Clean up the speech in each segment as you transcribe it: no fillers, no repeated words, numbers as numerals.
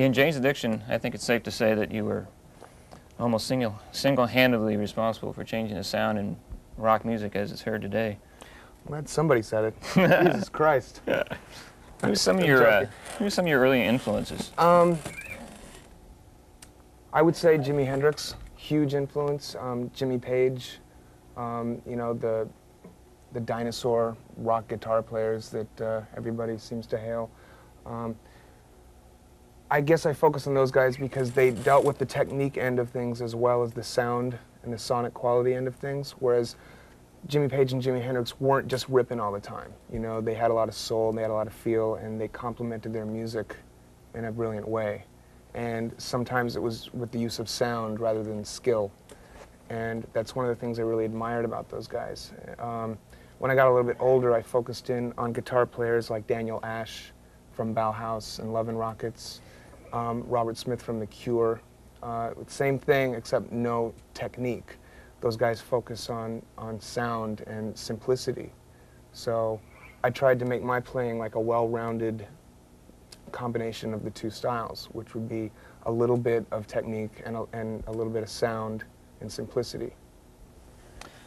In Jane's Addiction, I think it's safe to say that you were almost single-handedly responsible for changing the sound in rock music as it's heard today. I'm glad somebody said it. Jesus Christ. Who are some of your early influences? I would say Jimi Hendrix, huge influence. Jimmy Page, you know, the dinosaur rock guitar players that everybody seems to hail. I guess I focus on those guys because they dealt with the technique end of things as well as the sound and the sonic quality end of things, whereas Jimmy Page and Jimi Hendrix weren't just ripping all the time. You know, they had a lot of soul, and they had a lot of feel, and they complemented their music in a brilliant way. And sometimes it was with the use of sound rather than skill. And that's one of the things I really admired about those guys. When I got a little bit older, I focused in on guitar players like Daniel Ash from Bauhaus and Love and Rockets, Robert Smith from The Cure. Same thing, except no technique. Those guys focus on sound and simplicity. So I tried to make my playing like a well-rounded combination of the two styles, which would be a little bit of technique and a little bit of sound and simplicity.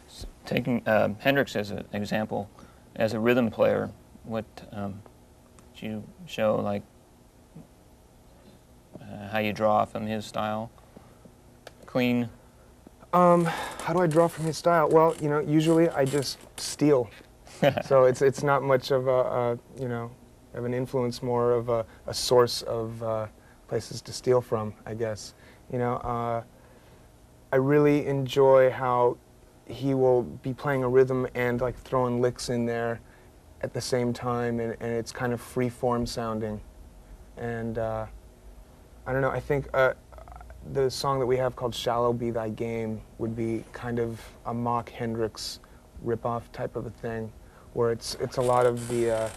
So taking Hendrix as an example, as a rhythm player, what did you show, like how you draw from his style? Clean? How do I draw from his style? Well, you know, usually I just steal. So it's not much of a you know, of an influence, more of a source of places to steal from, I guess. You know, I really enjoy how he will be playing a rhythm and like throwing licks in there at the same time, and it's kind of free form sounding. And I don't know, I think the song that we have called Shallow Be Thy Game would be kind of a mock Hendrix rip-off type of a thing, where it's a lot of the,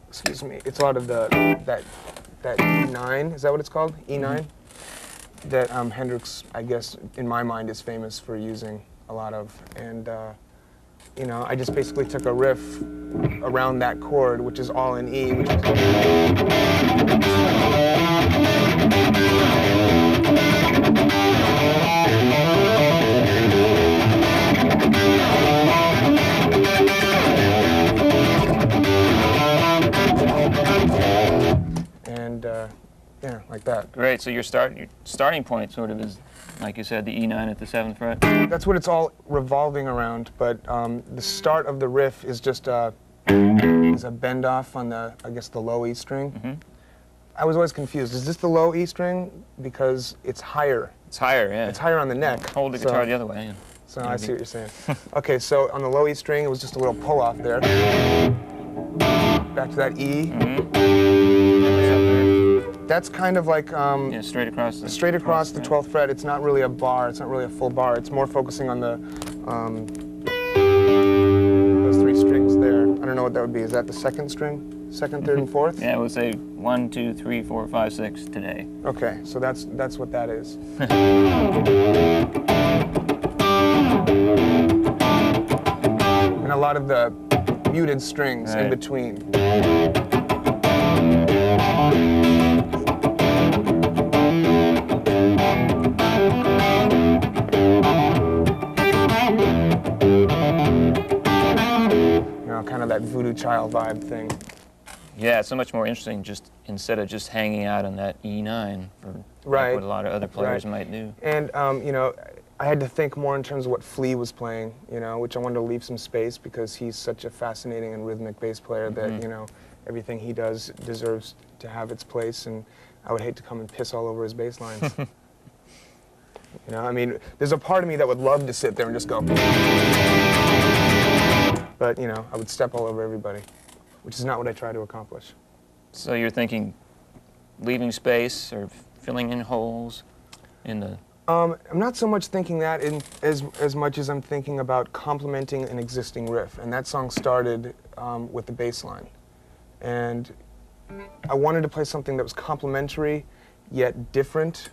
excuse me, it's a lot of the, that E9, is that what it's called? E9? Mm-hmm. That Hendrix, I guess, in my mind, is famous for using a lot of. And, you know, I just basically took a riff around that chord, which is all in E, which is... And yeah, like that. Great. So your starting point sort of is, like you said, the E9 at the 7th fret. That's what it's all revolving around. But the start of the riff is just a bend off on the, I guess, the low E string. Mm-hmm. I was always confused. Is this the low E string? Because it's higher. It's higher, yeah. It's higher on the neck. Hold the guitar the other way. Yeah. So I see what you're saying. Okay, so on the low E string, it was just a little pull off there. Back to that E. Mm-hmm. That's kind of like yeah, straight across the 12th fret. It's not really a bar. It's not really a full bar. It's more focusing on the those three strings there. I don't know what that would be. Is that the second string? Second, third, and fourth? Yeah, we'll say 1, 2, 3, 4, 5, 6 today. Okay, so that's what that is. And a lot of the muted strings in between. You know, kind of that voodoo child vibe thing. Yeah, it's so much more interesting just instead of just hanging out on that E9 for like what a lot of other players might do. And you know, I had to think more in terms of what Flea was playing, you know, which I wanted to leave some space because he's such a fascinating and rhythmic bass player that, you know, everything he does deserves to have its place, and I would hate to come and piss all over his bass lines. You know, I mean, there's a part of me that would love to sit there and just go, but, you know, I would step all over everybody, which is not what I try to accomplish. So you're thinking leaving space or filling in holes in the... I'm not so much thinking that as much as I'm thinking about complementing an existing riff. And that song started with the bass line. And I wanted to play something that was complementary, yet different,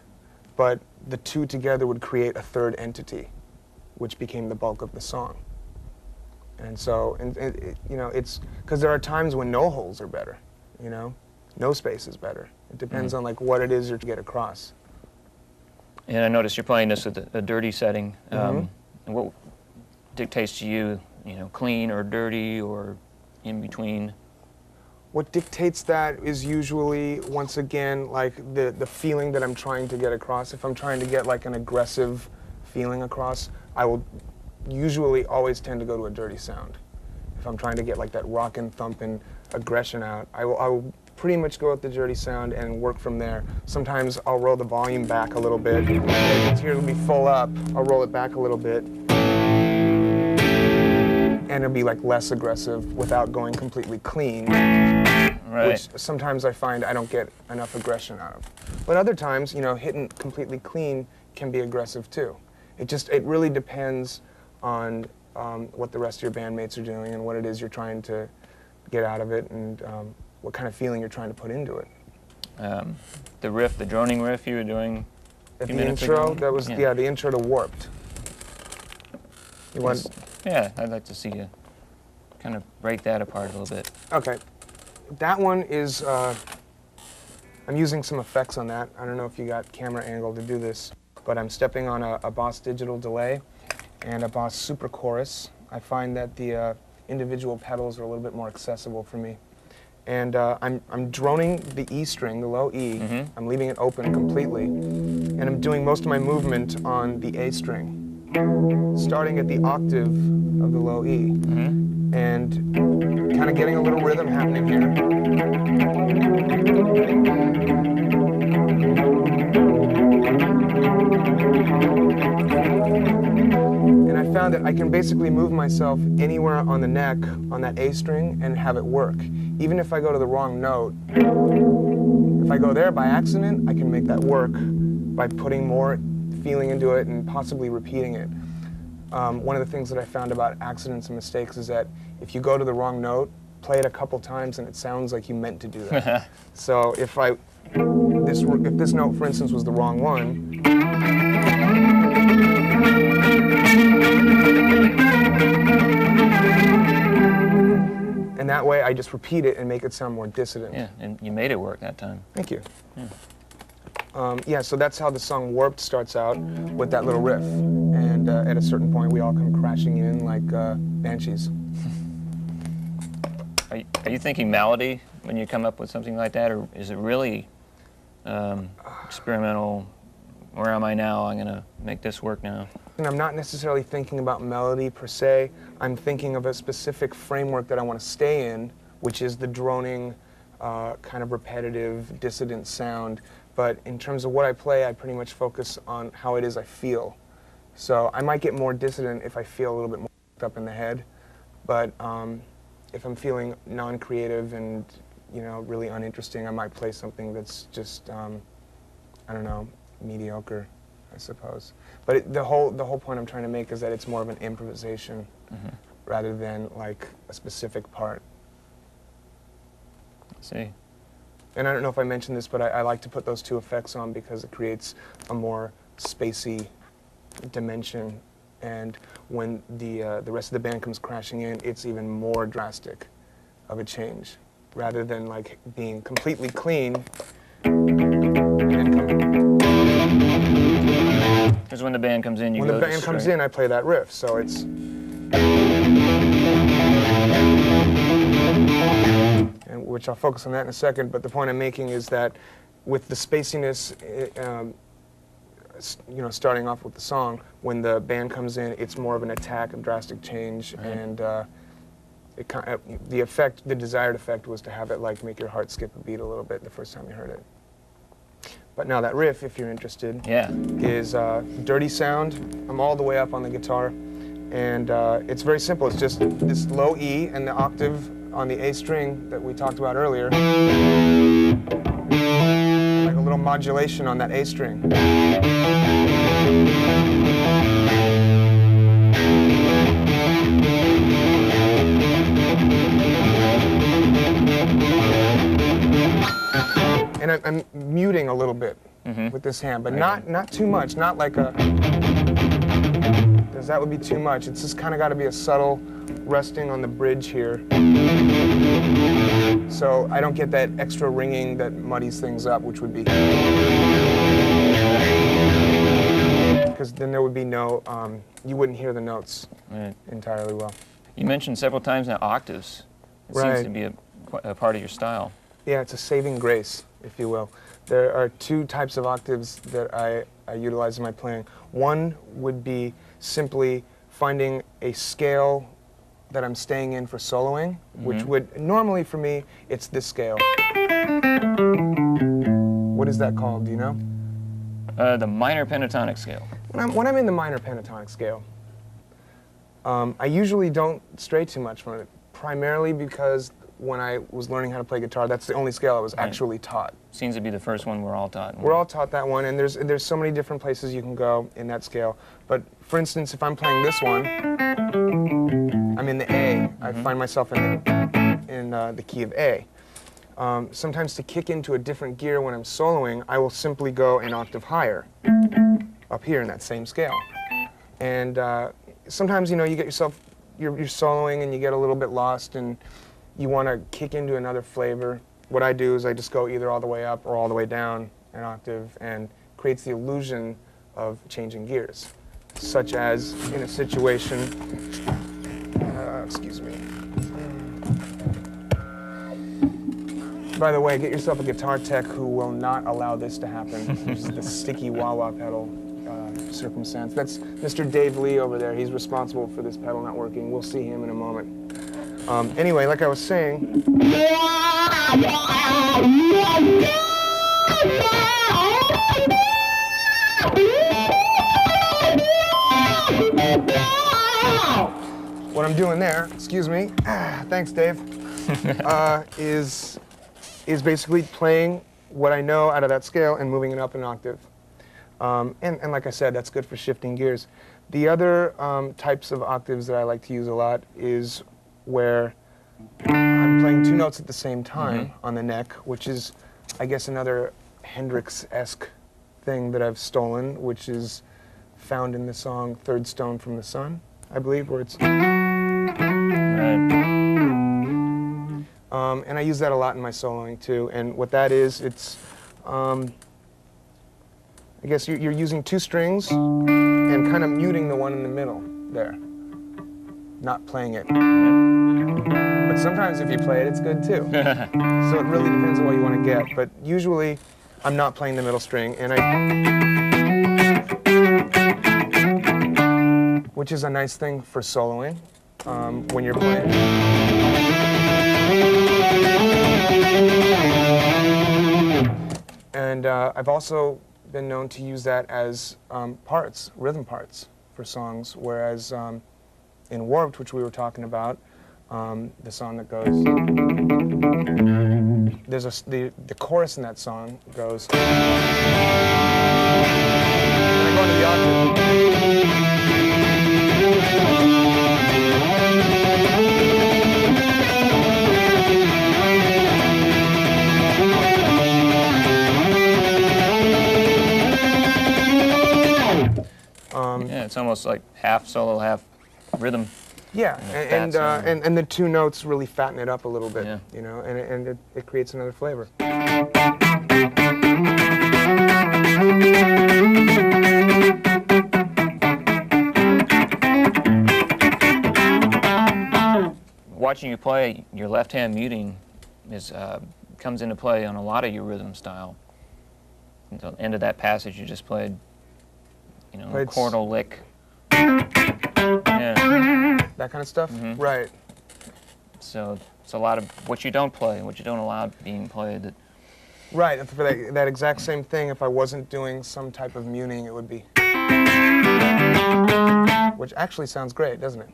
but the two together would create a third entity, which became the bulk of the song. And so, you know, it's because there are times when no holes are better, you know? No space is better. It depends on like what it is you're to get across. And I noticed you're playing this with a dirty setting. Mm-hmm. And what dictates to you, you know, clean or dirty or in between? What dictates that is usually, once again, like the feeling that I'm trying to get across. If I'm trying to get like an aggressive feeling across, I will usually always tend to go to a dirty sound. If I'm trying to get like that rockin', thumping aggression out, I will pretty much go with the dirty sound and work from there. Sometimes I'll roll the volume back a little bit. If it's here to be full up, I'll roll it back a little bit. And it'll be like less aggressive without going completely clean. Right. Which sometimes I find I don't get enough aggression out of. But other times, you know, hitting completely clean can be aggressive too. It really depends on what the rest of your bandmates are doing and what it is you're trying to get out of it and what kind of feeling you're trying to put into it. The riff, the droning riff you were doing At few the minutes intro, ago? that was, yeah, the intro to Warped. You want? Yeah, I'd like to see you kind of break that apart a little bit. Okay. That one is, I'm using some effects on that. I don't know if you got camera angle to do this, but I'm stepping on a Boss digital delay and a Boss super chorus. I find that the individual pedals are a little bit more accessible for me. And I'm droning the E string, the low E. Mm-hmm. I'm leaving it open completely. And I'm doing most of my movement on the A string, starting at the octave of the low E. Mm-hmm. And kind of getting a little rhythm happening here. And I found that I can basically move myself anywhere on the neck on that A string and have it work. Even if I go to the wrong note, if I go there by accident, I can make that work by putting more feeling into it and possibly repeating it. One of the things that I found about accidents and mistakes is that if you go to the wrong note, play it a couple times and it sounds like you meant to do that. So if this note, for instance, was the wrong one, and that way I just repeat it and make it sound more dissonant. Yeah, and you made it work that time. Thank you. Yeah. Yeah, so that's how the song Warped starts out, with that little riff. And at a certain point, we all come crashing in like banshees. Are you thinking melody when you come up with something like that, or is it really experimental? Where am I now? I'm going to make this work now. And I'm not necessarily thinking about melody per se. I'm thinking of a specific framework that I want to stay in, which is the droning, kind of repetitive, dissident sound. But in terms of what I play, I pretty much focus on how it is I feel. So I might get more dissident if I feel a little bit more up in the head. But if I'm feeling non-creative and, you know, really uninteresting, I might play something that's just, I don't know, mediocre, I suppose. But the whole point I'm trying to make is that it's more of an improvisation rather than like a specific part. See. And I don't know if I mentioned this, but I like to put those two effects on because it creates a more spacey dimension. And when the rest of the band comes crashing in, it's even more drastic of a change, rather than like being completely clean. Because when the band comes in, When the band comes in, I play that riff. So it's. And which I'll focus on that in a second, but the point I'm making is that with the spaciness, you know, starting off with the song, when the band comes in, it's more of an attack, a drastic change, and the desired effect was to have it like make your heart skip a beat a little bit the first time you heard it. But now that riff, if you're interested, is dirty sound. I'm all the way up on the guitar, and it's very simple. It's just this low E and the octave on the A string that we talked about earlier, like a little modulation on that A string. And I'm muting a little bit with this hand, but not too much, not like a, because that would be too much. It's just kind of got to be a subtle resting on the bridge here. So I don't get that extra ringing that muddies things up, which would be... Because then there would be no, you wouldn't hear the notes entirely well. You mentioned several times now octaves. It seems to be a part of your style. Yeah, it's a saving grace, if you will. There are two types of octaves that I utilize in my playing. One would be simply finding a scale that I'm staying in for soloing, which would, normally for me, it's this scale. What is that called, do you know? The minor pentatonic scale. When I'm in the minor pentatonic scale, I usually don't stray too much from it, primarily because when I was learning how to play guitar, that's the only scale I was actually taught. Seems to be the first one we're all taught. We're all taught that one, and there's so many different places you can go in that scale. But for instance, if I'm playing this one, I'm in the A. I find myself in the key of A. Sometimes to kick into a different gear when I'm soloing, I will simply go an octave higher, up here in that same scale. And sometimes, you know, you get yourself, you're soloing and you get a little bit lost and you want to kick into another flavor. What I do is I just go either all the way up or all the way down an octave, and creates the illusion of changing gears. Such as in a situation, excuse me. By the way, get yourself a guitar tech who will not allow this to happen. This is the sticky wah-wah pedal circumstance. That's Mr. Dave Lee over there. He's responsible for this pedal not working. We'll see him in a moment. Anyway, like I was saying, what I'm doing there, excuse me, thanks Dave, is basically playing what I know out of that scale and moving it up an octave. And like I said, that's good for shifting gears. The other types of octaves that I like to use a lot is where I'm playing two notes at the same time on the neck, which is, I guess, another Hendrix-esque thing that I've stolen, which is found in the song Third Stone from the Sun, I believe, where it's... and I use that a lot in my soloing too, and what that is, it's, I guess you're using two strings and kind of muting the one in the middle there, not playing it. But sometimes if you play it, it's good too. So it really depends on what you want to get, but usually I'm not playing the middle string, and which is a nice thing for soloing when you're playing. And I've also been known to use that as parts, rhythm parts for songs, whereas in Warped, which we were talking about, the song that goes, there's the chorus in that song goes, and I go into the octave. Yeah, it's almost like half solo, half rhythm. Yeah, and the two notes really fatten it up a little bit, you know, and it creates another flavor. Watching you play, your left hand muting comes into play on a lot of your rhythm style. Until the end of that passage you just played, you know, a chordal lick. Yeah. That kind of stuff? Right. So it's a lot of what you don't play, what you don't allow being played. Right, and for that exact same thing, if I wasn't doing some type of muting, it would be... Which actually sounds great, doesn't it?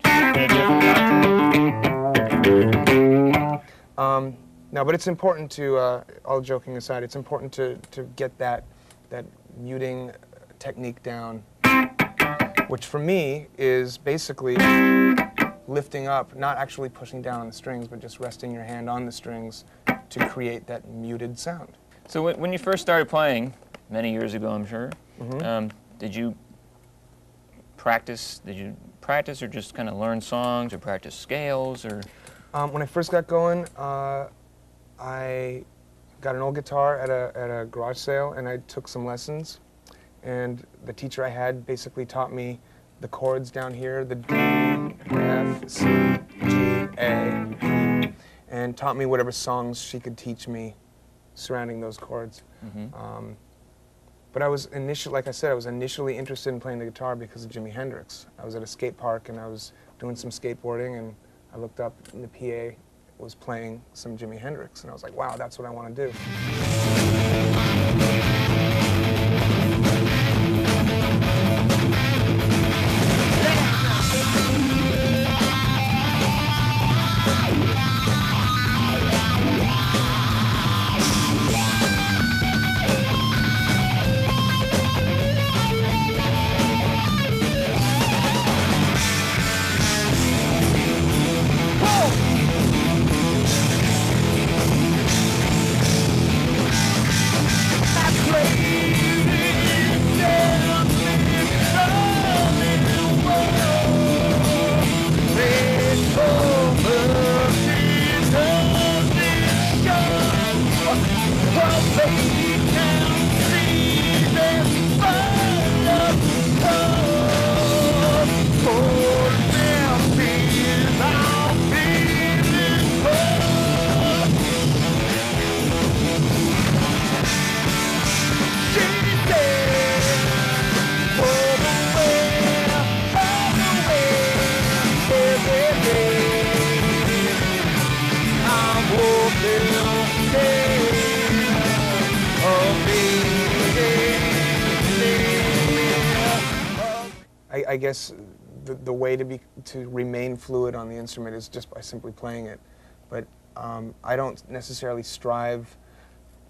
No, but it's important to, all joking aside, it's important to get that muting technique down, which for me is basically lifting up, not actually pushing down on the strings, but just resting your hand on the strings to create that muted sound. So when you first started playing, many years ago I'm sure, did you practice or just kind of learn songs or practice scales or? When I first got going, I got an old guitar at a garage sale, and I took some lessons. And the teacher I had basically taught me the chords down here, the D, F, C, G, A, E, and taught me whatever songs she could teach me surrounding those chords. Mm-hmm. But I was initially, like I said, I was initially interested in playing the guitar because of Jimi Hendrix. I was at a skate park and I was doing some skateboarding, and I looked up and the PA was playing some Jimi Hendrix, and I was like, wow, that's what I want to do. I guess the way to remain fluid on the instrument is just by simply playing it. But I don't necessarily strive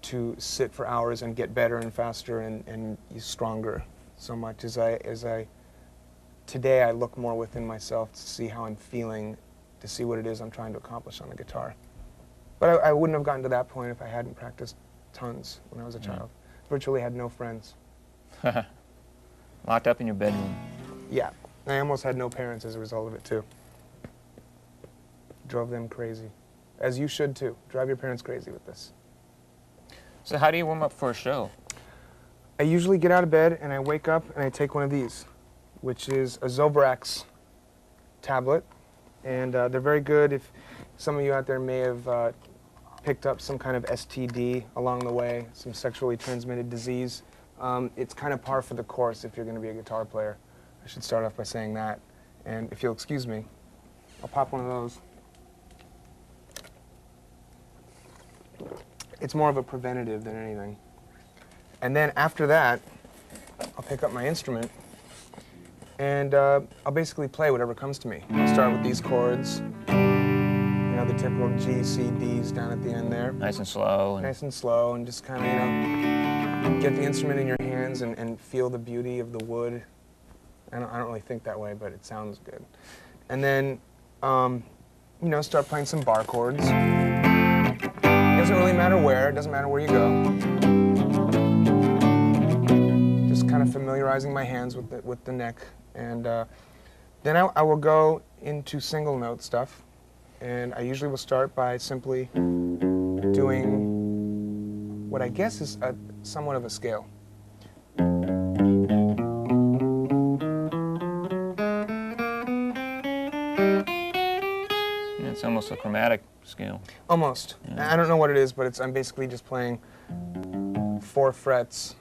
to sit for hours and get better and faster and stronger so much as I today I look more within myself to see how I'm feeling, to see what it is I'm trying to accomplish on the guitar. But I wouldn't have gotten to that point if I hadn't practiced tons when I was a child. Virtually had no friends. Locked up in your bedroom. Yeah, I almost had no parents as a result of it too. Drove them crazy. As you should too. Drive your parents crazy with this. So how do you warm up for a show? I usually get out of bed and I wake up and I take one of these, which is a Zobrax tablet. And they're very good. If some of you out there may have picked up some kind of STD along the way, some sexually transmitted disease, it's kind of par for the course if you're going to be a guitar player. I should start off by saying that. And if you'll excuse me, I'll pop one of those. It's more of a preventative than anything. And then after that, I'll pick up my instrument and I'll basically play whatever comes to me. I'll start with these chords, you know, the typical G, C, Ds down at the end there. Nice and slow. Nice and slow, and just kind of, you know, get the instrument in your hands and feel the beauty of the wood. I don't really think that way, but it sounds good. And then, you know, start playing some bar chords. It doesn't really matter where, it doesn't matter where you go. Just kind of familiarizing my hands with the neck. And then I will go into single note stuff. And I usually will start by simply doing what I guess is somewhat of a scale. It's almost a chromatic scale. Almost. Yeah. I don't know what it is, but I'm basically just playing 4 frets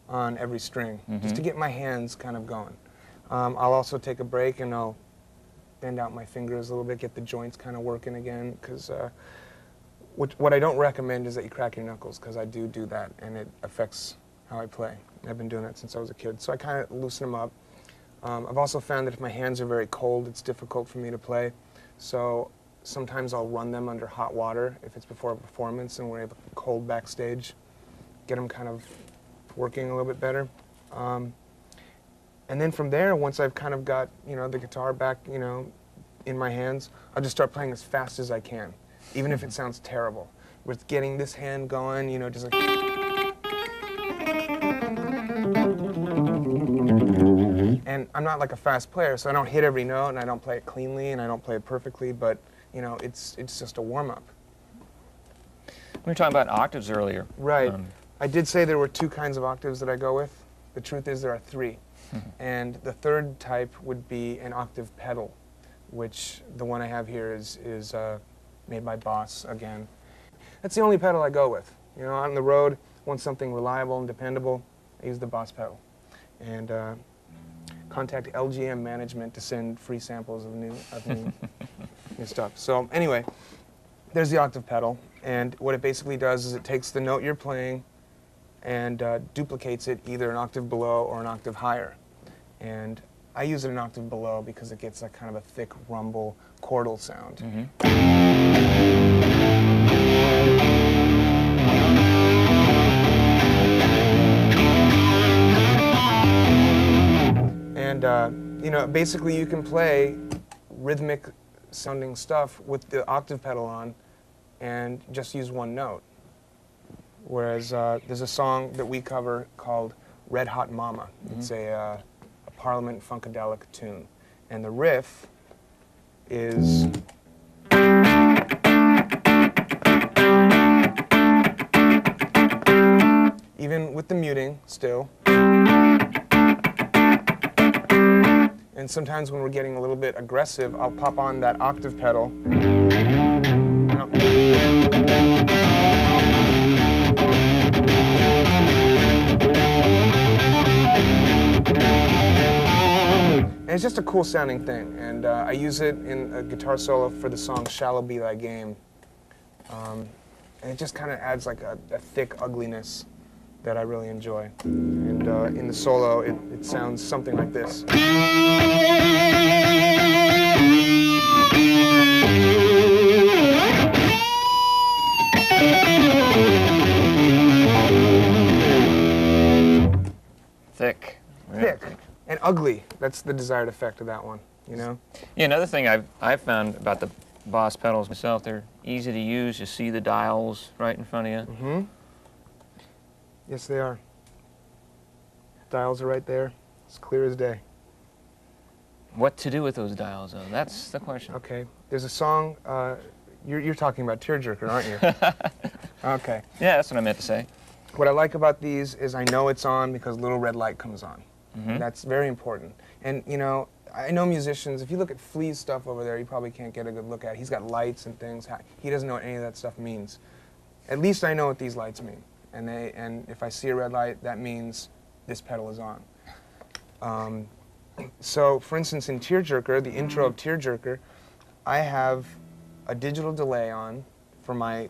on every string, just to get my hands kind of going. I'll also take a break and I'll bend out my fingers a little bit, get the joints kind of working again, because what I don't recommend is that you crack your knuckles, because I do that, and it affects how I play. I've been doing that since I was a kid, so I kind of loosen them up. I've also found that if my hands are very cold, it's difficult for me to play, so sometimes I'll run them under hot water if it's before a performance and we're cold backstage, get them kind of working a little bit better. And then from there, once I've kind of got, you know, the guitar back, you know, in my hands, I'll just start playing as fast as I can, even if it sounds terrible. With getting this hand going, you know, just like... And I'm not like a fast player, so I don't hit every note, and I don't play it cleanly, and I don't play it perfectly, but, you know, it's just a warm-up. We were talking about octaves earlier. Right. I did say there were 2 kinds of octaves that I go with. The truth is there are 3. And the third type would be an octave pedal, which the one I have here is made by Boss again. That's the only pedal I go with. You know, on the road, want something reliable and dependable, I use the Boss pedal. And contact LGM management to send free samples of new stuff. So anyway, there's the octave pedal, and what it basically does is it takes the note you're playing and duplicates it either an octave below or an octave higher. And I use it an octave below because it gets a kind of a thick rumble chordal sound. And you know, basically you can play rhythmic sounding stuff with the octave pedal on and just use one note. Whereas there's a song that we cover called Red Hot Mama. It's a Parliament Funkadelic tune. And the riff is even with the muting still. And sometimes when we're getting a little bit aggressive, I'll pop on that octave pedal. And it's just a cool sounding thing, and I use it in a guitar solo for the song Shallow Be Thy Game. And it just kind of adds like a thick ugliness that I really enjoy. And in the solo, it sounds something like this. Thick. Thick. And ugly. That's the desired effect of that one, you know? Yeah, another thing I've found about the Boss pedals myself, they're easy to use. You see the dials right in front of you. Yes, they are. Dials are right there. It's clear as day. What to do with those dials, though? That's the question. Okay. There's a song, you're talking about Tearjerker, aren't you? Okay. Yeah, that's what I meant to say. What I like about these is I know it's on because little red light comes on. That's very important. And, you know, I know musicians, if you look at Flea's stuff over there, you probably can't get a good look at it. He's got lights and things. He doesn't know what any of that stuff means. At least I know what these lights mean. And if I see a red light, that means this pedal is on. So, for instance, in Tearjerker, the intro of Tearjerker, I have a digital delay on for my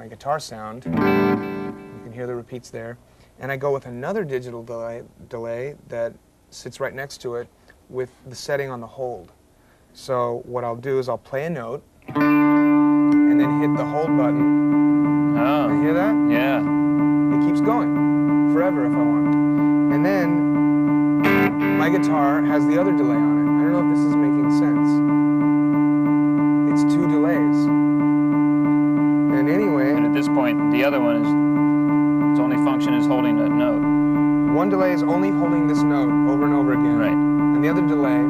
guitar sound. You can hear the repeats there. And I go with another digital delay that sits right next to it with the setting on the hold. So what I'll do is I'll play a note and then hit the hold button. Oh. You hear that? Yeah. It keeps going forever if I want. And then my guitar has the other delay on it. I don't know if this is making sense. It's 2 delays. And anyway... And at this point, the other one is, its only function is holding that note. One delay is only holding this note over and over again. Right. And the other delay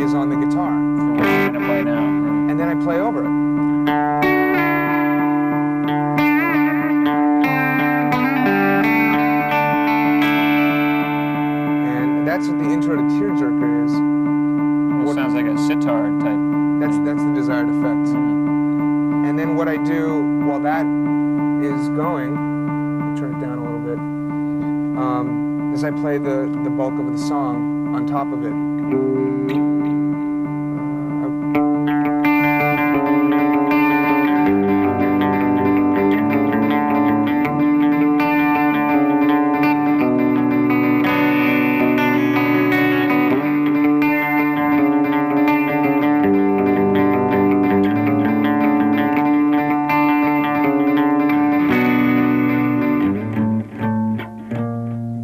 is on the guitar. For what you're going to play now. And then I play over it. And that's what the intro to Tearjerker is. Well, it sounds like a sitar type. That's the desired effect. And then what I do while that is going, I'll turn it down a little bit, is I play the bulk of the song on top of it.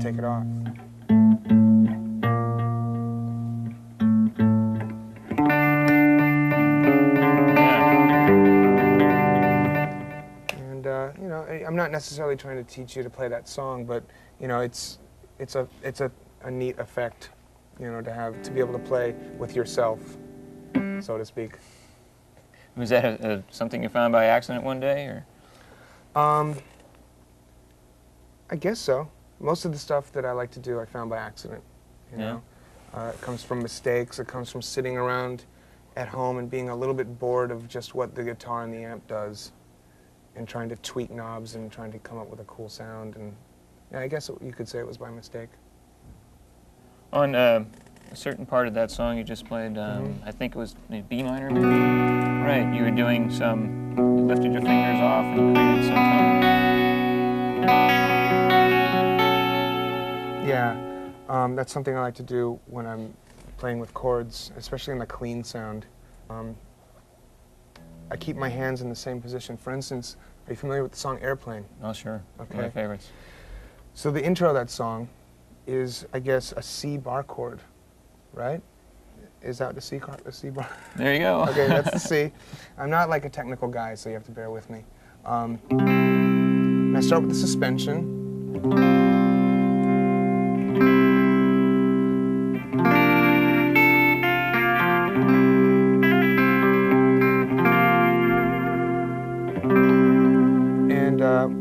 Take it off. And you know, I'm not necessarily trying to teach you to play that song, but you know, it's a neat effect, you know, to be able to play with yourself, so to speak. Was that something you found by accident one day, or? I guess so. Most of the stuff that I like to do I found by accident, you know. It comes from mistakes, it comes from sitting around at home and being a little bit bored of just what the guitar and the amp does and trying to tweak knobs and trying to come up with a cool sound. And yeah, I guess you could say it was by mistake. On a certain part of that song you just played, I think it was B minor maybe? Right, you were doing some, you lifted your fingers off and created some tone. Yeah, that's something I like to do when I'm playing with chords, especially in the clean sound. I keep my hands in the same position. For instance, are you familiar with the song Airplane? Oh, sure. Okay. One of my favorites. So the intro of that song is, I guess, a C bar chord, right? Is that the C bar? There you go. Okay, that's the C. I'm not like a technical guy, so you have to bear with me. And I start with the suspension.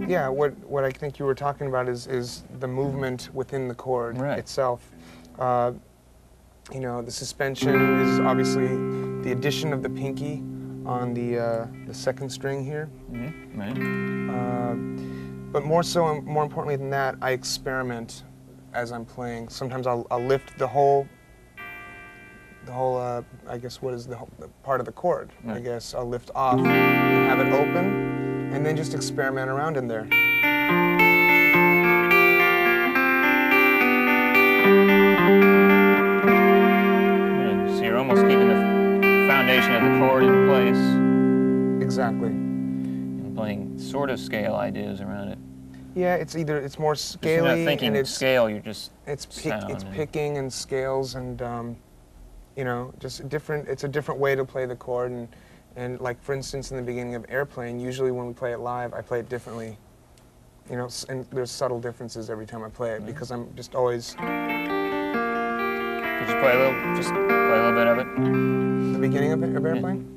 Yeah, what I think you were talking about is the movement within the chord itself. You know, the suspension is obviously the addition of the pinky on the second string here. Right. But more importantly than that, I experiment as I'm playing. Sometimes I'll lift the whole. I guess what is the part of the chord? I guess I'll lift off and have it open. And then just experiment around in there. So you're almost keeping the foundation of the chord in place. Exactly. And playing sort of scale ideas around it. Yeah, it's more scaly. You're not thinking and scale, you're just it's picking and scales and you know, just different. It's a different way to play the chord. And like, for instance, in the beginning of Airplane, usually when we play it live, I play it differently. You know, and there's subtle differences every time I play it because I'm just always... Could you play a little bit of it? The beginning of Airplane?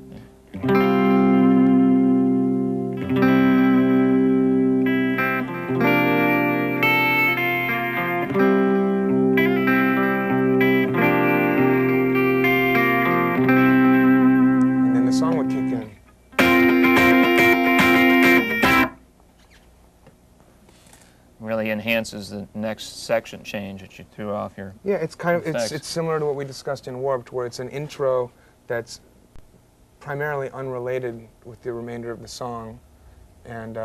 Really enhances the next section change that you threw off here. Yeah, it's kind of it's similar to what we discussed in Warped, where it's an intro that's primarily unrelated with the remainder of the song, and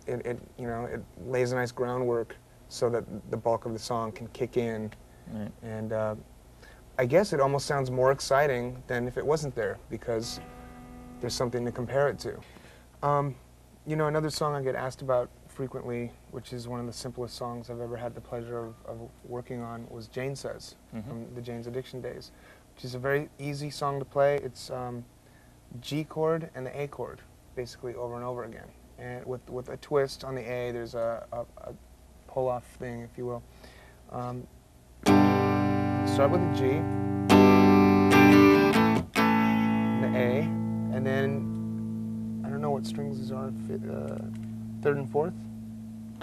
it lays a nice groundwork so that the bulk of the song can kick in, and I guess it almost sounds more exciting than if it wasn't there because there's something to compare it to. You know, another song I get asked about frequently, which is one of the simplest songs I've ever had the pleasure of working on, was Jane Says, from the Jane's Addiction days, which is a very easy song to play. It's G chord and the A chord, basically over and over again. And with a twist on the A, there's a pull-off thing, if you will. Start with the G, and the A, and then, I don't know what strings these are, third and fourth?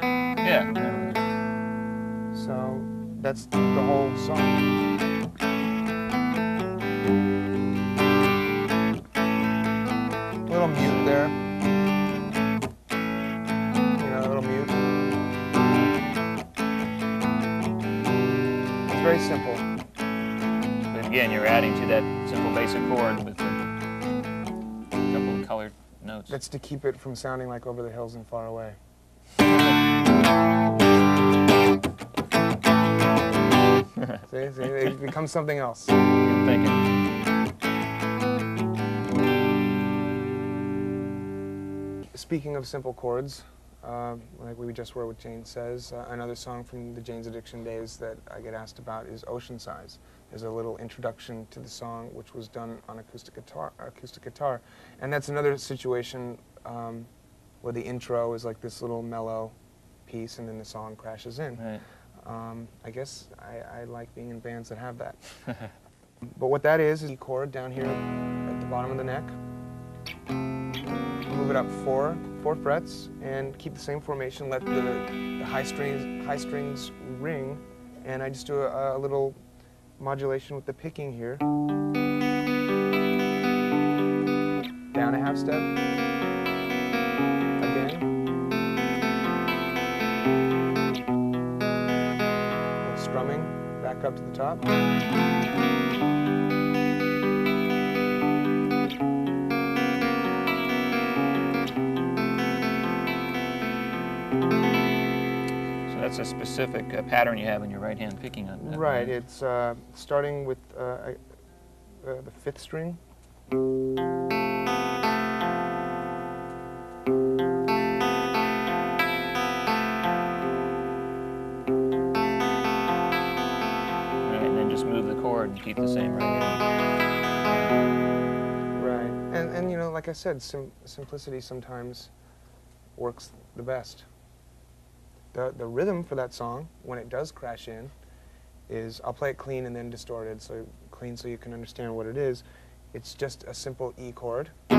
Yeah. So that's the whole song. A little mute there. You know, a little mute. It's very simple. But again, you're adding to that simple basic chord with a couple of colored notes. That's to keep it from sounding like Over the Hills and Far Away. See, it becomes something else. Good thinking. Speaking of simple chords, like we just were with Jane Says, another song from the Jane's Addiction days that I get asked about is Ocean Size. There's a little introduction to the song which was done on acoustic guitar. And that's another situation where the intro is like this little mellow piece and then the song crashes in. Right. I guess I like being in bands that have that. But what that is E chord down here at the bottom of the neck. Move it up 4, 4 frets and keep the same formation. Let the high strings ring, and I just do a little modulation with the picking here. Down a half step. Again. A little strumming back up to the top. That's a specific pattern you have in your right hand picking on that. Right, it's starting with the 5th string. Right, and then just move the chord and keep the same right hand. Right, and you know, like I said, simplicity sometimes works the best. The rhythm for that song, when it does crash in, is, I'll play it clean and then distorted, so clean so you can understand what it is. It's just a simple E chord. The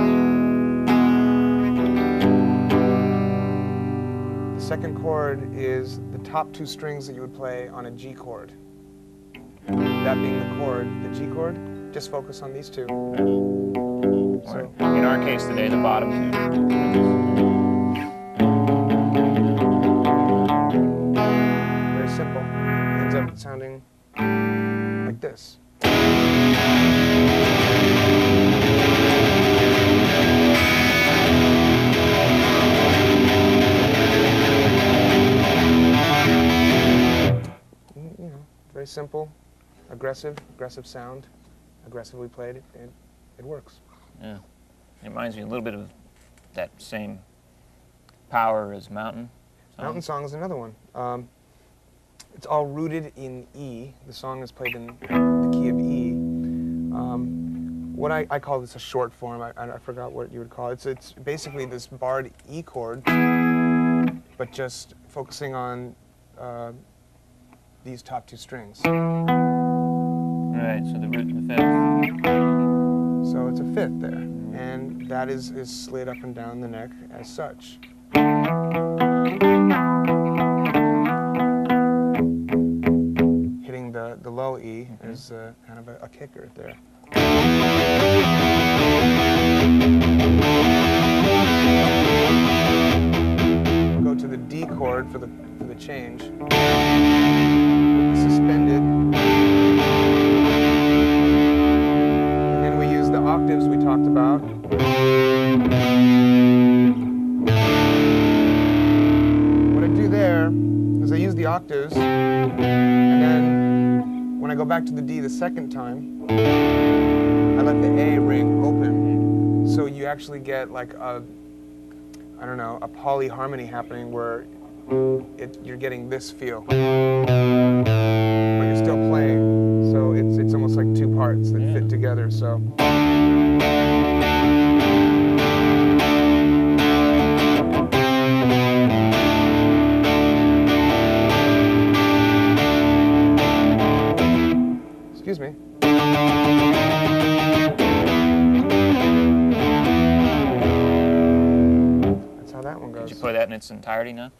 2nd chord is the top 2 strings that you would play on a G chord. That being the chord, the G chord, just focus on these 2. So, in our case today, the bottom 2. Simple. Ends up sounding like this. You know, very simple, aggressive sound, aggressively played, and it works. Yeah. It reminds me a little bit of that same power as Mountain Song. Mountain Song is another one. It's all rooted in E. The song is played in the key of E. What I call this a short form. I forgot what you would call it. It's basically this barred E chord, but just focusing on these top 2 strings. Right, so the root and the 5th. So it's a 5th there, and that is slid up and down the neck as such. Hitting the low E is kind of a kicker there. Go to the D chord for the change. Suspended. And then we use the octaves we talked about. What I do there is I use the octaves, and then when I go back to the D the 2nd time, I let the A ring open. So you actually get like a, I don't know, a polyharmony happening where you're getting this feel. But you're still playing. So it's almost like 2 parts that fit together. So. Excuse me. That's how that one goes. Did you play that in its entirety now?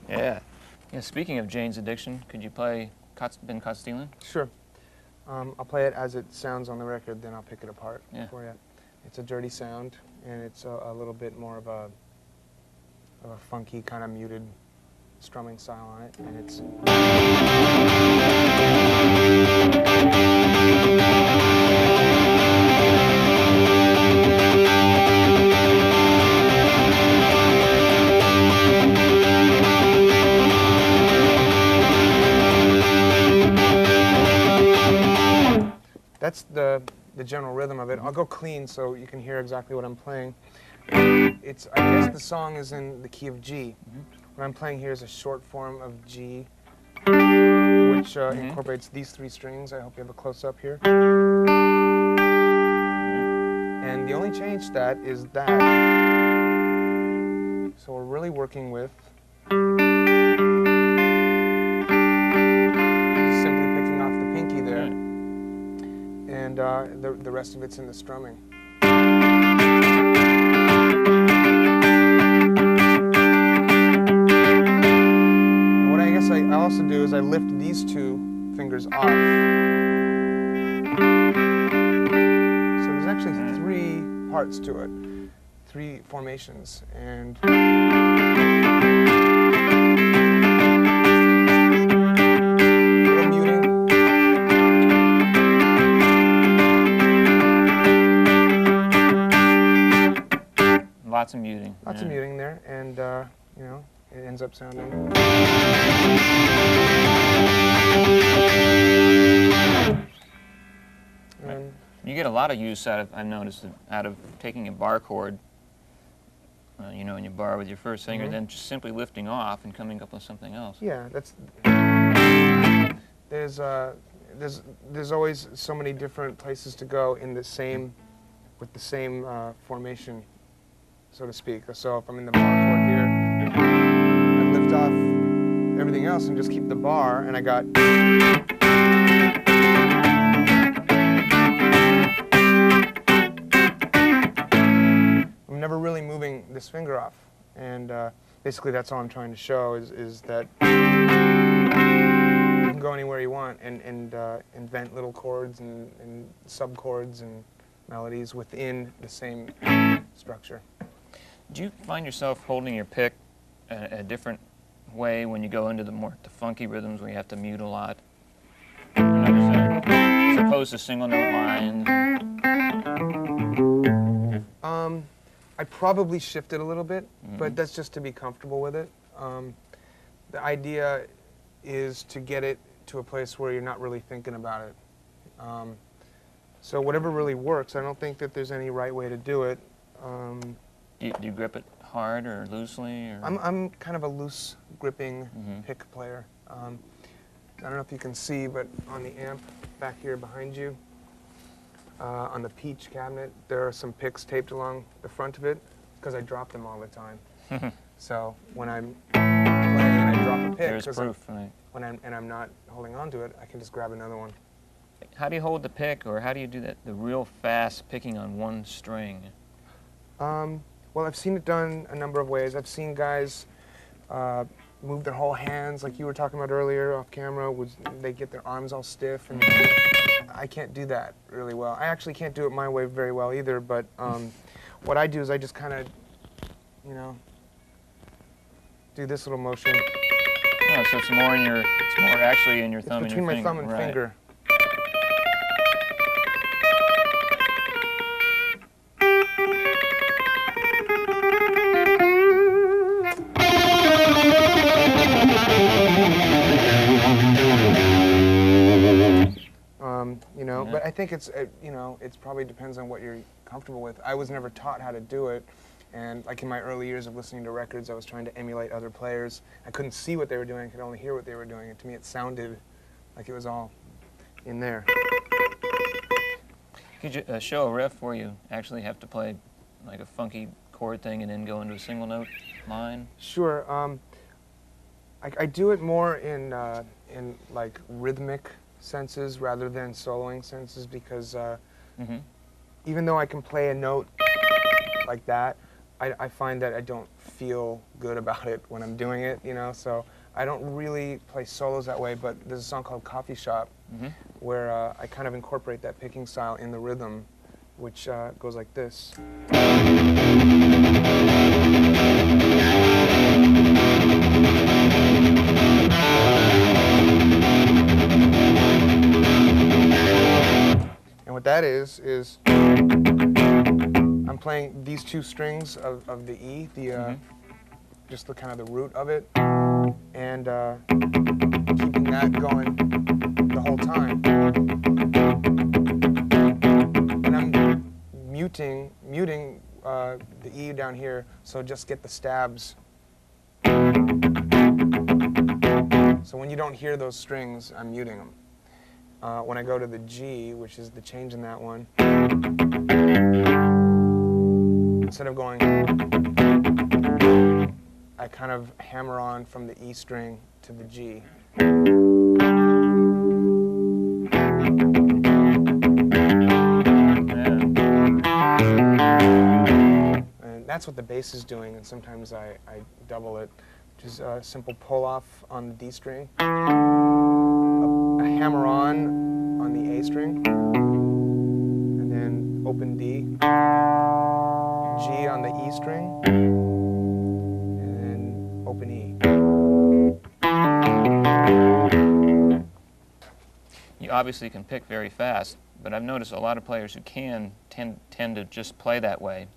Yeah. Yeah. Speaking of Jane's Addiction, could you play Ben Caught Stealing? Sure. I'll play it as it sounds on the record, then I'll pick it apart for you. It's a dirty sound, and it's a little bit more of a funky, kind of muted strumming style on it, and it's. That's the general rhythm of it. I'll go clean so you can hear exactly what I'm playing. I guess the song is in the key of G. What I'm playing here is a short form of G, which incorporates these 3 strings. I hope you have a close-up here. And the only change to that is that. So we're really working with simply picking off the pinky there, and the rest of it's in the strumming. And what I guess I also do is I lift these 2 fingers off. So there's actually 3 parts to it, 3 formations, and little muting. Lots of muting. Lots of muting there, and you know, it ends up sounding. And you get a lot of use out of, I've noticed, out of taking a bar chord, you know, in your bar with your first finger, then just simply lifting off and coming up with something else. yeah, that's. There's always so many different places to go in the same, with the same formation, so to speak. So if I'm in the bar chord here, I lift off everything else and just keep the bar, and I got. I'm never really moving this finger off, and basically that's all I'm trying to show is that you can go anywhere you want and invent little chords and subchords and melodies within the same structure. Do you find yourself holding your pick a different way when you go into the funky rhythms where you have to mute a lot? As opposed to single note lines? I probably shifted a little bit, but that's just to be comfortable with it. The idea is to get it to a place where you're not really thinking about it. So whatever really works, I don't think that there's any right way to do it. Do you grip it hard or loosely? Or? I'm kind of a loose gripping pick player. I don't know if you can see, but on the amp back here behind you, on the Peach cabinet, there are some picks taped along the front of it because I drop them all the time. So when I'm playing and I drop a pick, there's proof, right? And I'm not holding on to it, I can just grab another one. How do you hold the pick, or how do you do that? The real fast picking on one string. Well, I've seen it done a number of ways. I've seen guys move their whole hands, like you were talking about earlier off camera. They get their arms all stiff, and I can't do that really well. I actually can't do it my way very well either, but what I do is I just kind of, you know, do this little motion. Oh, so it's more actually in your thumb and your finger. Between my thumb and finger. You know, but I think it's, you know, it probably depends on what you're comfortable with. I was never taught how to do it, and like in my early years of listening to records, I was trying to emulate other players. I couldn't see what they were doing, I could only hear what they were doing, and to me it sounded like it was all in there. Could you show a riff where you actually have to play like a funky chord thing and then go into a single note line? Sure. I do it more in like rhythmic senses rather than soloing senses, because even though I can play a note like that, I find that I don't feel good about it when I'm doing it, you know, so I don't really play solos that way. But there's a song called Coffee Shop where I kind of incorporate that picking style in the rhythm, which goes like this. And what that is I'm playing these 2 strings of the E, just the kind of the root of it, and keeping that going the whole time. And I'm muting the E down here, so just get the stabs. So when you don't hear those strings, I'm muting them. When I go to the G, which is the change in that one, instead of going, I kind of hammer on from the E string to the G. And that's what the bass is doing, and sometimes I double it. Just a simple pull off on the D string, a hammer on the A string, and then open D, G on the E string, and then open E. You obviously can pick very fast, but I've noticed a lot of players who can tend to just play that way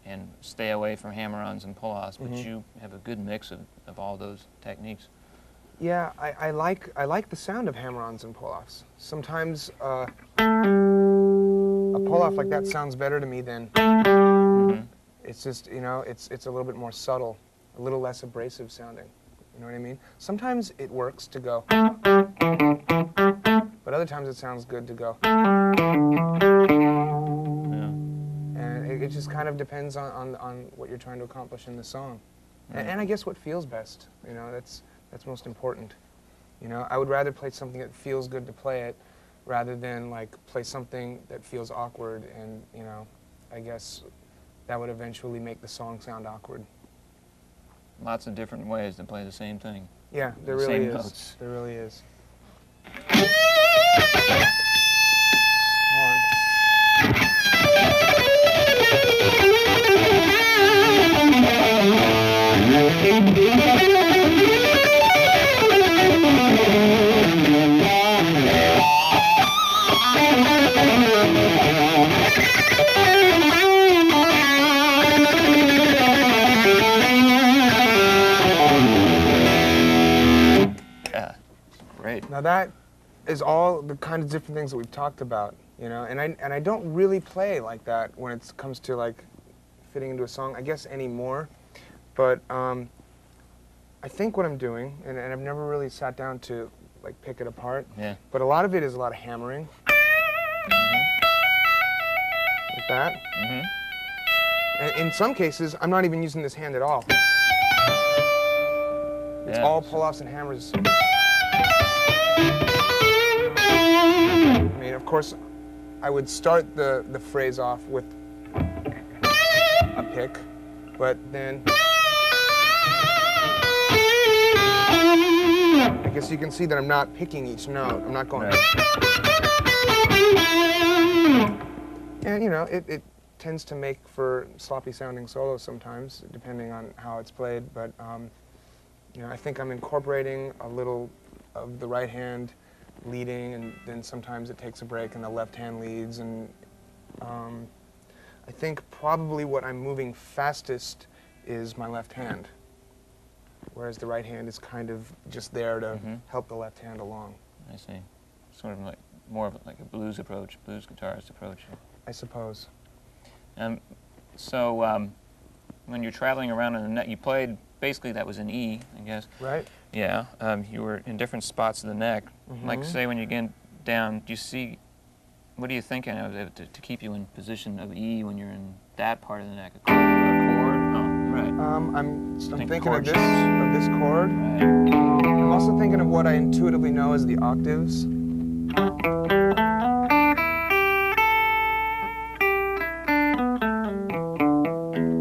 and stay away from hammer-ons and pull-offs, but you have a good mix of all those techniques. Yeah, I like the sound of hammer-ons and pull-offs. Sometimes a pull-off like that sounds better to me than it's just, you know, it's a little bit more subtle, a little less abrasive sounding. You know what I mean? Sometimes it works to go, but other times it sounds good to go. And it just kind of depends on what you're trying to accomplish in the song. And I guess what feels best, you know, that's most important. You know, I would rather play something that feels good to play it rather than like play something that feels awkward, and, you know, I guess that would eventually make the song sound awkward. Lots of different ways to play the same thing. Yeah, there really is. Notes. There really is. Now that is all the kind of different things that we've talked about, you know, and I don't really play like that when it comes to like fitting into a song, I guess, anymore. But I think what I'm doing, and I've never really sat down to like pick it apart, but a lot of it is a lot of hammering, like that. And in some cases, I'm not even using this hand at all. It's all pull-offs and hammers. I mean, of course, I would start the phrase off with a pick, but then I guess you can see that I'm not picking each note. I'm not going. And, you know, it tends to make for sloppy sounding solos sometimes, depending on how it's played, but you know, I think I'm incorporating a little of the right hand leading, and then sometimes it takes a break and the left hand leads, and I think probably what I'm moving fastest is my left hand, whereas the right hand is kind of just there to help the left hand along. I see. Sort of like more of like a blues approach, blues guitarist approach. I suppose. So when you're traveling around in the neck, you played, basically that was an E, I guess. Right. Yeah, you were in different spots of the neck. Like say when you get down, do you see, what are you thinking of to keep you in position of E when you're in that part of the neck? A chord? Oh, right. I'm thinking of this chord. Right. I'm also thinking of what I intuitively know as the octaves.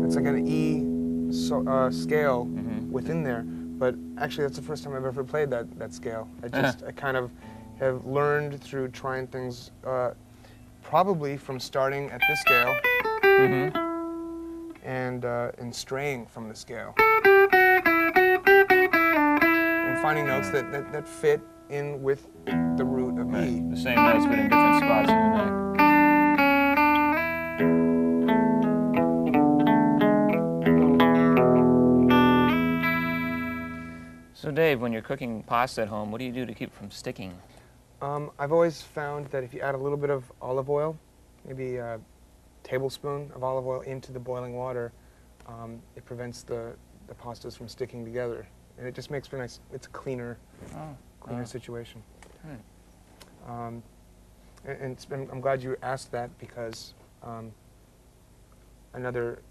It's like an E scale within there. But actually, that's the first time I've ever played that scale. I kind of have learned through trying things, probably from starting at this scale and straying from the scale. And finding notes that fit in with the root of E. The same notes, but in different spots in the neck. So Dave, when you're cooking pasta at home, what do you do to keep it from sticking? I've always found that if you add a little bit of olive oil, maybe a tablespoon of olive oil into the boiling water, it prevents the pastas from sticking together. and it just makes for nice. It's a cleaner situation. And I'm glad you asked that because another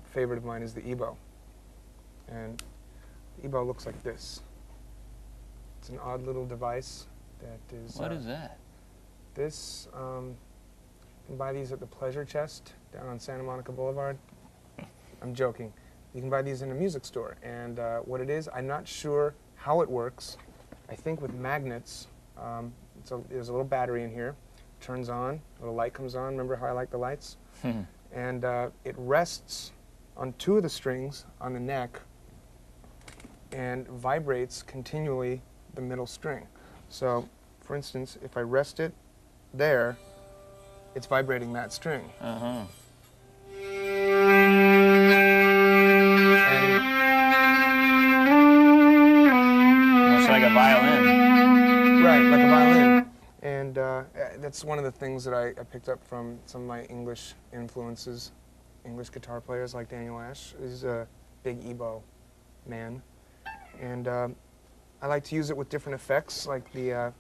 favorite of mine is the EBow, and the EBow looks like this. It's an odd little device that is. What is that? This, you can buy these at the Pleasure Chest down on Santa Monica Boulevard. I'm joking. You can buy these in a music store. And what it is, I'm not sure how it works. I think with magnets, there's a little battery in here. Turns on, a little light comes on. Remember how I like the lights? And it rests on 2 of the strings on the neck and vibrates continually the middle string. So, for instance, if I rest it there, it's vibrating that string. It's like a violin. Right, like a violin. And that's one of the things that I picked up from some of my English influences. English guitar players like Daniel Ash is a big EBow man. And I like to use it with different effects, like the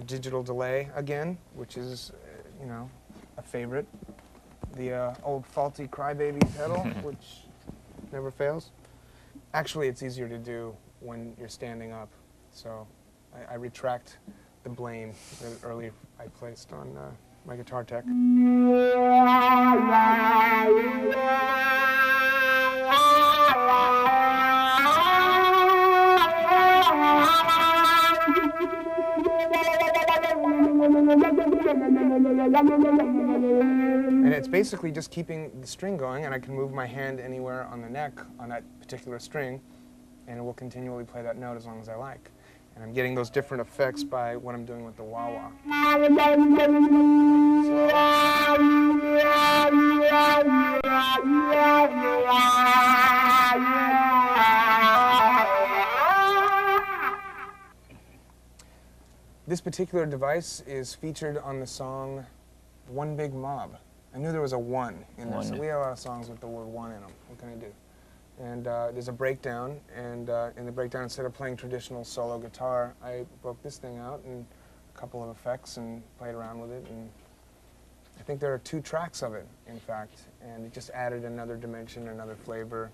digital delay again, which is, a favorite. The old faulty crybaby pedal, which never fails. Actually, it's easier to do when you're standing up, so I retract the blame that earlier I placed on my guitar tech. And it's basically just keeping the string going, and I can move my hand anywhere on the neck on that particular string, and it will continually play that note as long as I like. And I'm getting those different effects by what I'm doing with the wah-wah. This particular device is featured on the song One Big Mob. I knew there was a one in there, so we have a lot of songs with the word one in them. What can I do? And there's a breakdown, and in the breakdown, instead of playing traditional solo guitar, I broke this thing out and a couple of effects and played around with it. And I think there are 2 tracks of it, in fact, and it just added another dimension, another flavor,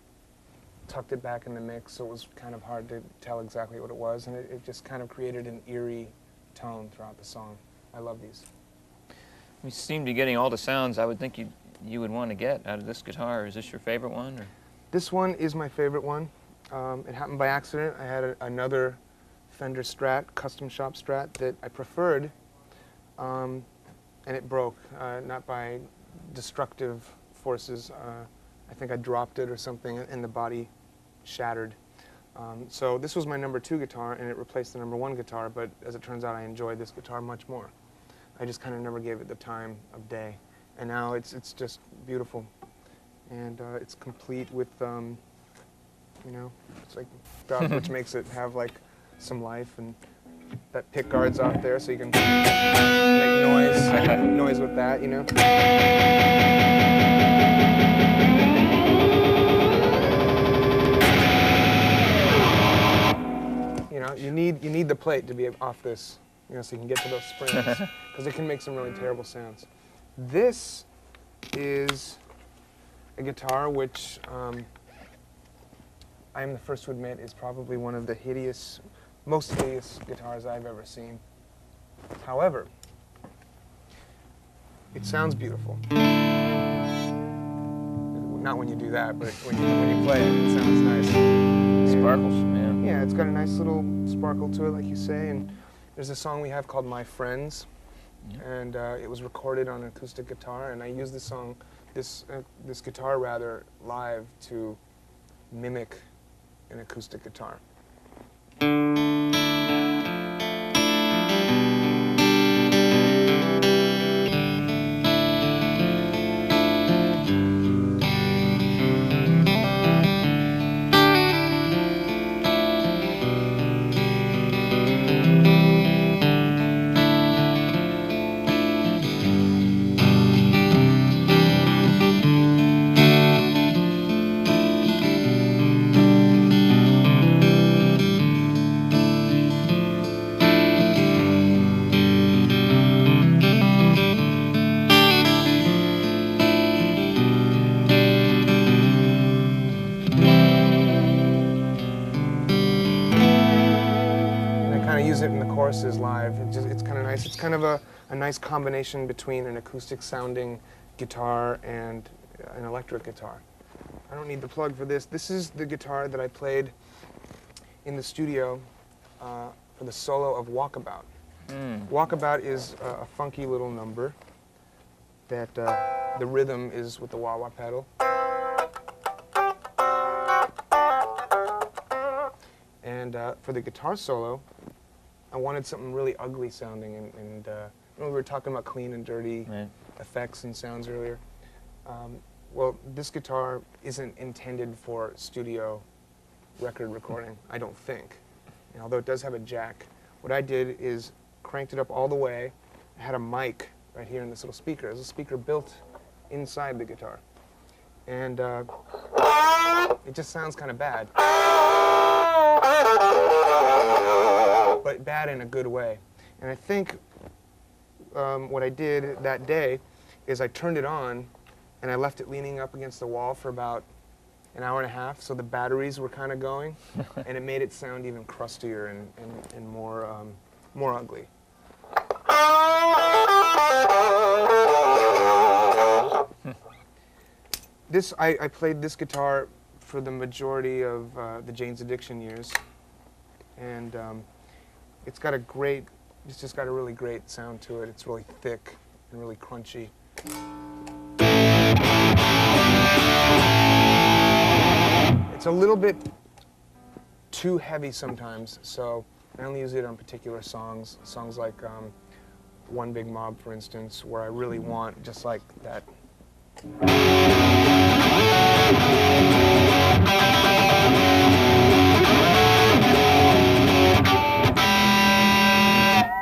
tucked it back in the mix, so it was kind of hard to tell exactly what it was, and it just kind of created an eerie tone throughout the song. I love these. You seem to be getting all the sounds I would think you would want to get out of this guitar. Is this your favorite one? Or? This one is my favorite one. It happened by accident. I had another Fender Strat, custom shop Strat, that I preferred, and it broke, not by destructive forces. I think I dropped it or something, and the body shattered. So this was my number 2 guitar, and it replaced the number 1 guitar, but as it turns out, I enjoyed this guitar much more. I just kind of never gave it the time of day. And now it's just beautiful. And it's complete with, it's like stuff which makes it have like some life, and that pick guard's off there so you can make noise with that, You need the plate to be off this, so you can get to those springs, because it can make some really terrible sounds. This is a guitar which I am the first to admit is probably one of the most hideous guitars I've ever seen. However, it sounds beautiful. Not when you do that, but when you play it, it sounds nice. Sparkles, man. Yeah, it's got a nice little sparkle to it, like you say. And there's a song we have called My Friends, and it was recorded on an acoustic guitar, and I used this song, this guitar rather, live to mimic an acoustic guitar. choruses live. It's kind of nice. It's kind of a nice combination between an acoustic sounding guitar and an electric guitar. I don't need the plug for this. This is the guitar that I played in the studio for the solo of Walkabout. Walkabout is a funky little number that the rhythm is with the wah-wah pedal. And for the guitar solo, I wanted something really ugly sounding, and we were talking about clean and dirty effects and sounds earlier. Well, this guitar isn't intended for studio record recording, I don't think. And although it does have a jack, what I did is cranked it up all the way. I had a mic right here in this little speaker. There's a speaker built inside the guitar. And it just sounds kind of bad. But bad in a good way. And I think what I did that day is I turned it on and I left it leaning up against the wall for about an hour and a half, so the batteries were kind of going, and it made it sound even crustier and more ugly. I played this guitar for the majority of the Jane's Addiction years, and it's just got a really great sound to it. It's really thick and really crunchy. It's a little bit too heavy sometimes, so I only use it on particular songs. Songs like One Big Mob, for instance, where I really want just like that.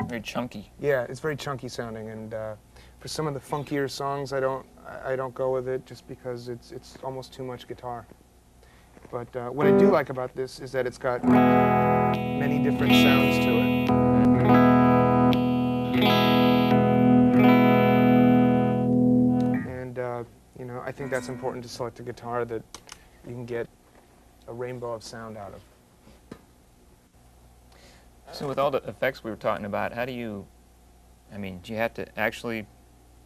Very chunky. Yeah, it's very chunky sounding, and for some of the funkier songs, I don't go with it just because it's almost too much guitar. But what I do like about this is that it's got many different sounds to it. And you know, I think that's important to select a guitar that you can get a rainbow of sound out of. So with all the effects we were talking about, how do you, do you have to actually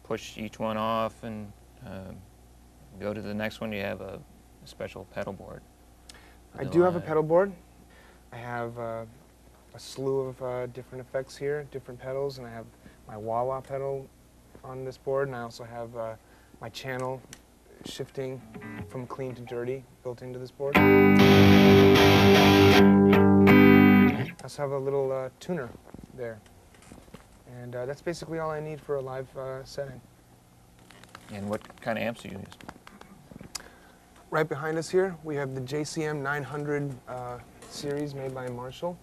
push each one off and go to the next one? Do you have a special pedal board? I do have a pedal board. I have a slew of different effects here, different pedals, and I have my wah-wah pedal on this board, and I also have my channel shifting from clean to dirty built into this board. I also have a little tuner there, and that's basically all I need for a live setting. And what kind of amps do you use? Right behind us here, we have the JCM 900 series made by Marshall.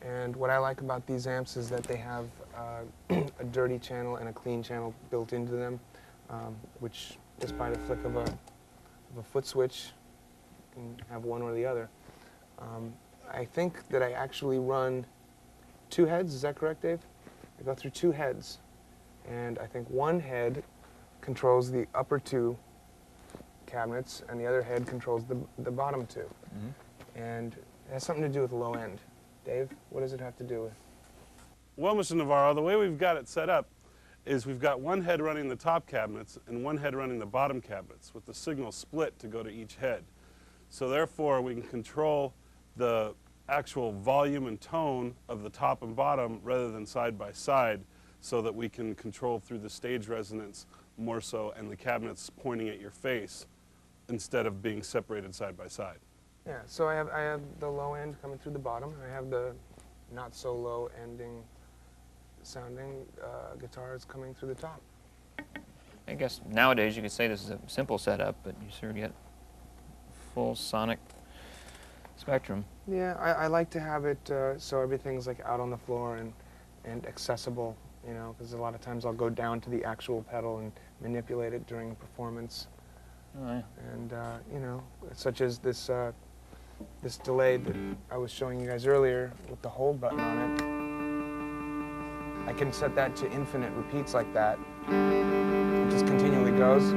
And what I like about these amps is that they have a dirty channel and a clean channel built into them, which just by the flick of a foot switch, you can have one or the other. I think that I actually run 2 heads, is that correct, Dave? I go through 2 heads, and I think one head controls the upper 2 cabinets, and the other head controls the bottom 2. Mm-hmm. And it has something to do with low end. Dave, what does it have to do with? Well, Mr. Navarro, the way we've got it set up is we've got one head running the top cabinets and one head running the bottom cabinets, with the signal split to go to each head. So therefore, we can control the actual volume and tone of the top and bottom rather than side by side, so that we can control through the stage resonance more so, and the cabinets pointing at your face instead of being separated side by side. Yeah, so I have the low end coming through the bottom, and I have the not so low ending sounding guitars coming through the top. I guess nowadays you could say this is a simple setup, but you sort of get full sonic spectrum. Yeah, I like to have it so everything's like out on the floor and accessible, you know, because a lot of times I'll go down to the actual pedal and manipulate it during a performance. Oh, yeah. And you know, such as this this delay that I was showing you guys earlier with the hold button on it. I can set that to infinite repeats like that. It just continually goes.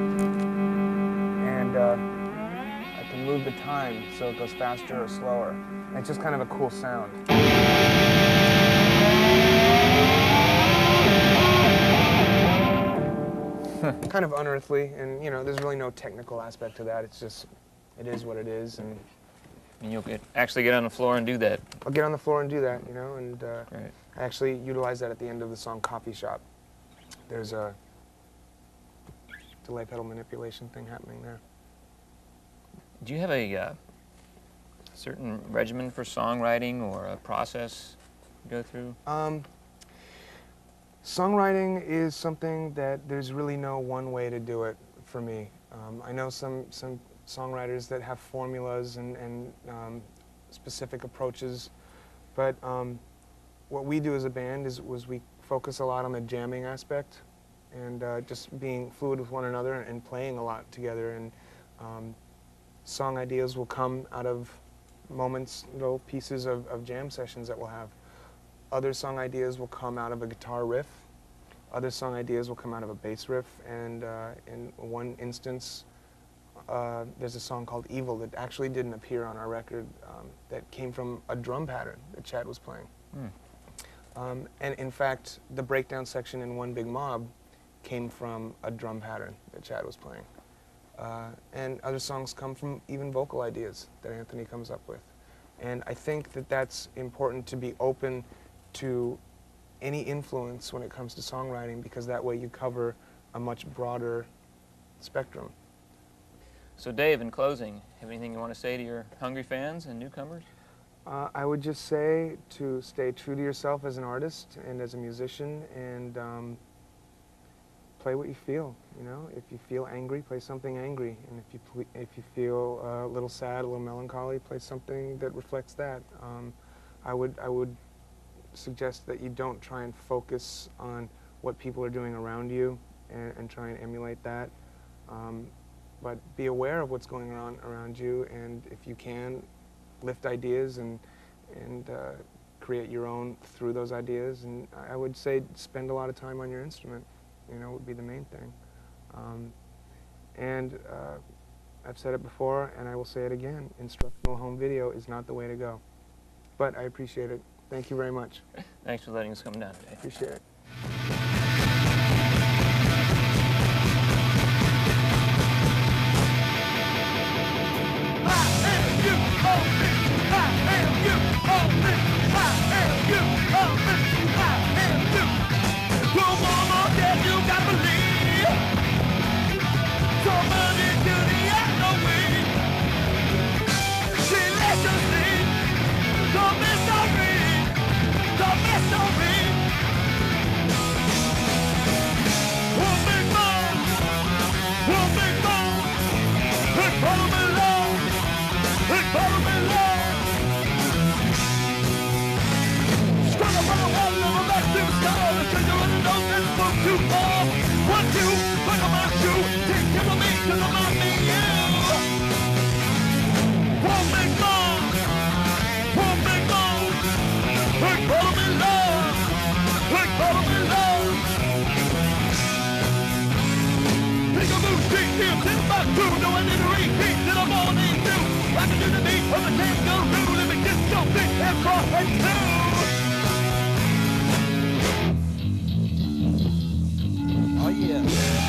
And I can move the time so it goes faster or slower. And it's just kind of a cool sound. kind of unearthly, and you know, there's really no technical aspect to that. It's just, it is what it is, and you'll actually get on the floor and do that. I'll get on the floor and do that, you know, and Right. I actually utilize that at the end of the song "Coffee Shop." There's a delay pedal manipulation thing happening there. Do you have a certain regimen for songwriting or a process you go through? Songwriting is something that there's really no one way to do it for me. I know some songwriters that have formulas and specific approaches, but what we do as a band was we focus a lot on the jamming aspect and just being fluid with one another and playing a lot together. And song ideas will come out of moments, little pieces of jam sessions that we'll have. Other song ideas will come out of a guitar riff. Other song ideas will come out of a bass riff. And in one instance, there's a song called Evil that actually didn't appear on our record that came from a drum pattern that Chad was playing. And in fact, the breakdown section in One Big Mob came from a drum pattern that Chad was playing. And other songs come from even vocal ideas that Anthony comes up with. And I think that that's important, to be open to any influence when it comes to songwriting, because that way you cover a much broader spectrum. So Dave, in closing, have anything you want to say to your hungry fans and newcomers? I would just say to stay true to yourself as an artist and as a musician, and play what you feel. You know, if you feel angry, play something angry, and if you feel a little sad, a little melancholy, play something that reflects that. I would suggest that you don't try and focus on what people are doing around you and try and emulate that. But be aware of what's going on around you, and if you can, lift ideas and create your own through those ideas. And I would say spend a lot of time on your instrument, you know, would be the main thing. I've said it before, and I will say it again, instructional home video is not the way to go. But I appreciate it. Thank you very much. Thanks for letting us come down today. Appreciate it. Oh yeah.